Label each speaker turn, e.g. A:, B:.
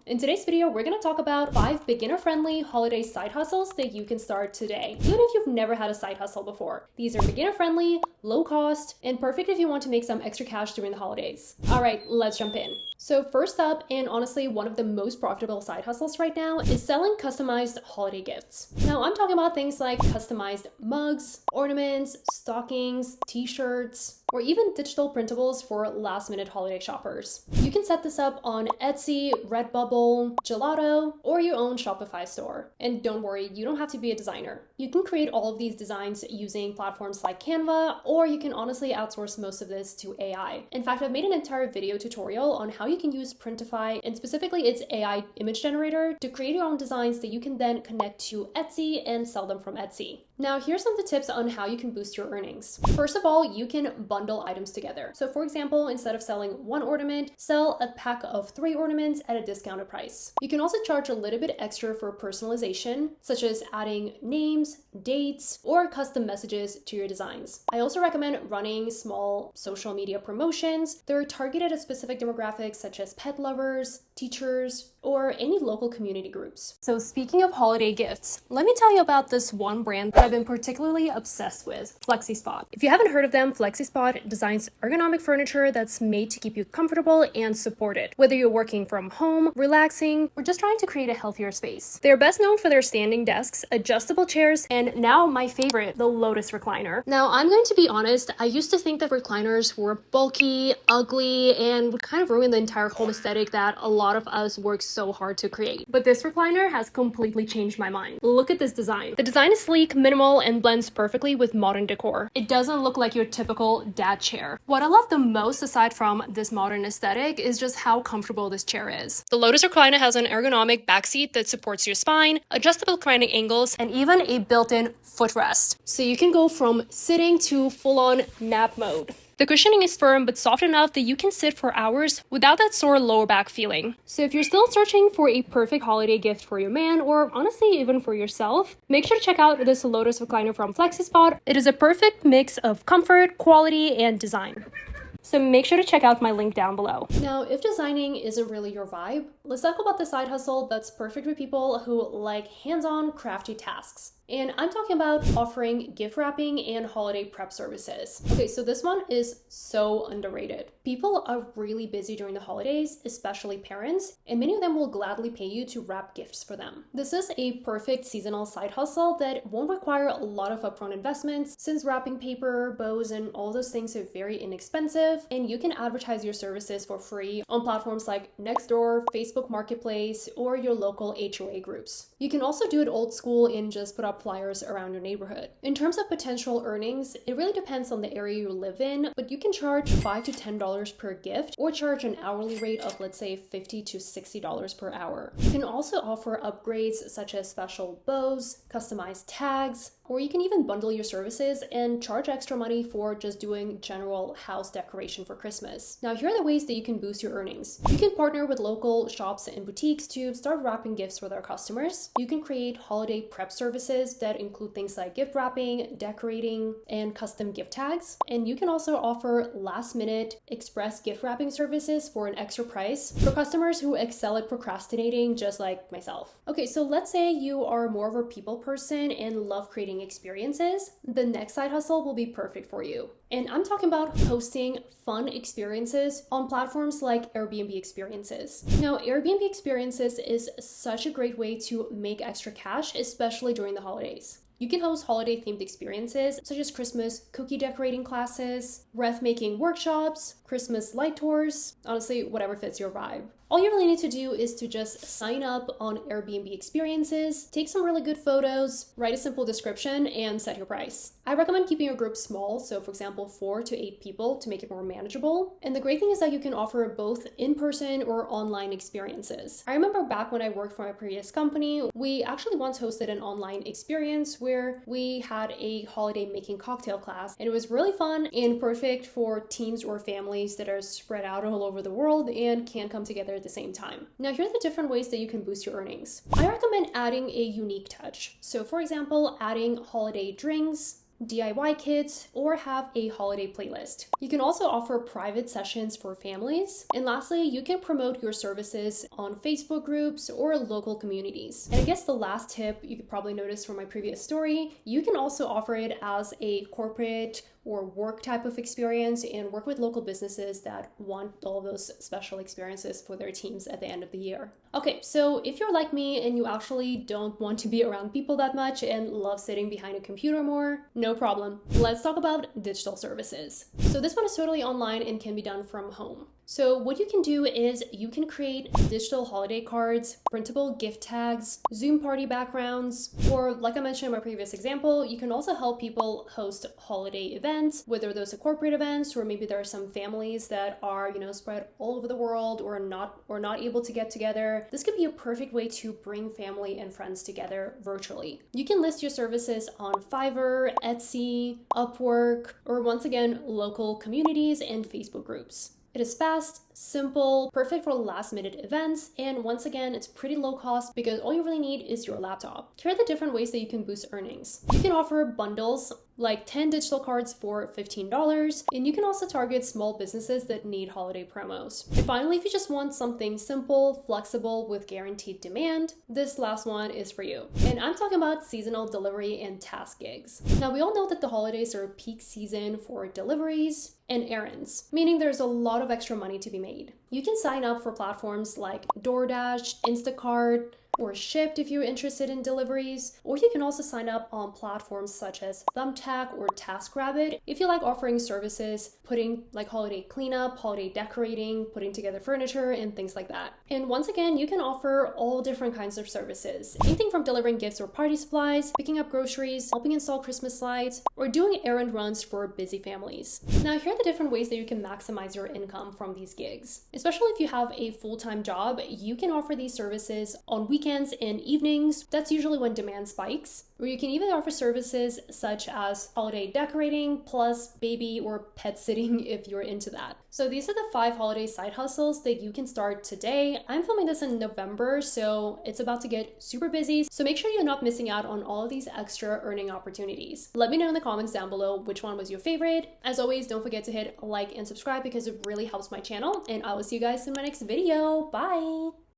A: In today's video, we're going to talk about 5 beginner-friendly holiday side hustles that you can start today, even if you've never had a side hustle before. These are beginner-friendly, low cost, and perfect if you want to make some extra cash during the holidays. All right, let's jump in. So first up, and honestly one of the most profitable side hustles right now, is selling customized holiday gifts. Now I'm talking about things like customized mugs, ornaments, stockings, t-shirts, or even digital printables for last-minute holiday shoppers. You can set this up on Etsy, Redbubble, Gelato, or your own Shopify store. And don't worry, you don't have to be a designer. You can create all of these designs using platforms like Canva, or you can honestly outsource most of this to AI. In fact, I've made an entire video tutorial on how you can use Printify, and specifically its AI image generator, to create your own designs that you can then connect to Etsy and sell them from Etsy. Now, here's some of the tips on how you can boost your earnings. First of all, you can bundle items together. So for example, instead of selling one ornament, sell a pack of 3 ornaments at a discounted price. You can also charge a little bit extra for personalization, such as adding names, dates, or custom messages to your designs. I also recommend running small social media promotions that are targeted at specific demographics such as pet lovers, teachers, or any local community groups. So speaking of holiday gifts, let me tell you about this one brand that I've been particularly obsessed with, Flexispot. If you haven't heard of them, Flexispot designs ergonomic furniture that's made to keep you comfortable and supported, whether you're working from home, relaxing, or just trying to create a healthier space. They're best known for their standing desks, adjustable chairs, and now my favorite, the Lotus recliner. Now, I'm going to be honest, I used to think that recliners were bulky, ugly, and would kind of ruin the entire home aesthetic that a lot of us work so hard to create. But this recliner has completely changed my mind. Look at this design. The design is sleek, minimal, and blends perfectly with modern decor. It doesn't look like your typical dad chair. What I love the most, aside from this modern aesthetic, is just how comfortable this chair is. The Lotus recliner has an ergonomic back seat that supports your spine, adjustable reclining angles, and even a built-in footrest. So you can go from sitting to full-on nap mode. The cushioning is firm but soft enough that you can sit for hours without that sore lower back feeling. So if you're still searching for a perfect holiday gift for your man, or honestly even for yourself, make sure to check out this Lotus recliner from Flexispot. It is a perfect mix of comfort, quality, and design. So make sure to check out my link down below. Now, if designing isn't really your vibe, let's talk about the side hustle that's perfect for people who like hands-on crafty tasks. And I'm talking about offering gift wrapping and holiday prep services. Okay, so this one is so underrated. People are really busy during the holidays, especially parents, and many of them will gladly pay you to wrap gifts for them. This is a perfect seasonal side hustle that won't require a lot of upfront investments, since wrapping paper, bows, and all those things are very inexpensive, and you can advertise your services for free on platforms like Nextdoor, Facebook Marketplace, or your local HOA groups. You can also do it old school and just put up flyers around your neighborhood. In terms of potential earnings, it really depends on the area you live in, but you can charge $5 to $10 per gift, or charge an hourly rate of, let's say, $50 to $60 per hour. You can also offer upgrades such as special bows, customized tags, or you can even bundle your services and charge extra money for just doing general house decoration for Christmas. Now, here are the ways that you can boost your earnings. You can partner with local shops and boutiques to start wrapping gifts for their customers. You can create holiday prep services that include things like gift wrapping, decorating, and custom gift tags. And you can also offer last-minute express gift wrapping services for an extra price for customers who excel at procrastinating, just like myself. Okay, so let's say you are more of a people person and love creating experiences. The next side hustle will be perfect for you. And I'm talking about hosting fun experiences on platforms like Airbnb Experiences. Now, Airbnb Experiences is such a great way to make extra cash, especially during the holidays. You can host holiday-themed experiences such as Christmas cookie decorating classes, wreath-making workshops, Christmas light tours, honestly, whatever fits your vibe. All you really need to do is to just sign up on Airbnb Experiences, take some really good photos, write a simple description, and set your price. I recommend keeping your group small, so for example, 4 to 8 people to make it more manageable. And the great thing is that you can offer both in-person or online experiences. I remember back when I worked for my previous company, we actually once hosted an online experience where we had a holiday making cocktail class, and it was really fun and perfect for teams or families that are spread out all over the world and can't come together at the same time. Now, here are the different ways that you can boost your earnings. I recommend adding a unique touch. So for example, adding holiday drinks, DIY kits, or have a holiday playlist. You can also offer private sessions for families. And lastly, you can promote your services on Facebook groups or local communities. And I guess the last tip you could probably notice from my previous story, you can also offer it as a corporate or work type of experience and work with local businesses that want all those special experiences for their teams at the end of the year. Okay, so if you're like me and you actually don't want to be around people that much and love sitting behind a computer more, no problem. Let's talk about digital services. So this one is totally online and can be done from home. So what you can do is you can create digital holiday cards, printable gift tags, Zoom party backgrounds, or like I mentioned in my previous example, you can also help people host holiday events, whether those are corporate events or maybe there are some families that are, spread all over the world or not able to get together. This could be a perfect way to bring family and friends together virtually. You can list your services on Fiverr, Etsy, Upwork, or once again, local communities and Facebook groups. It is fast, simple, perfect for last-minute events, and once again, it's pretty low cost because all you really need is your laptop. Here are the different ways that you can boost earnings. You can offer bundles like 10 digital cards for $15, and you can also target small businesses that need holiday promos. And finally, if you just want something simple, flexible, with guaranteed demand, this last one is for you. And I'm talking about seasonal delivery and task gigs. Now, we all know that the holidays are peak season for deliveries and errands, meaning there's a lot of extra money to be made. You can sign up for platforms like DoorDash, Instacart, or Shipt if you're interested in deliveries, or you can also sign up on platforms such as Thumbtack or TaskRabbit if you like offering services, putting like holiday cleanup, holiday decorating, putting together furniture, and things like that. And once again, you can offer all different kinds of services, anything from delivering gifts or party supplies, picking up groceries, helping install Christmas lights, or doing errand runs for busy families. Now, here are the different ways that you can maximize your income from these gigs. Especially if you have a full-time job, you can offer these services on weekends and evenings. That's usually when demand spikes. Or you can even offer services such as holiday decorating plus baby or pet sitting if you're into that. So these are the 5 holiday side hustles that you can start today. I'm filming this in November, so it's about to get super busy. So make sure you're not missing out on all of these extra earning opportunities. Let me know in the comments down below which one was your favorite. As always, don't forget to hit like and subscribe because it really helps my channel. And I will see you guys in my next video. Bye!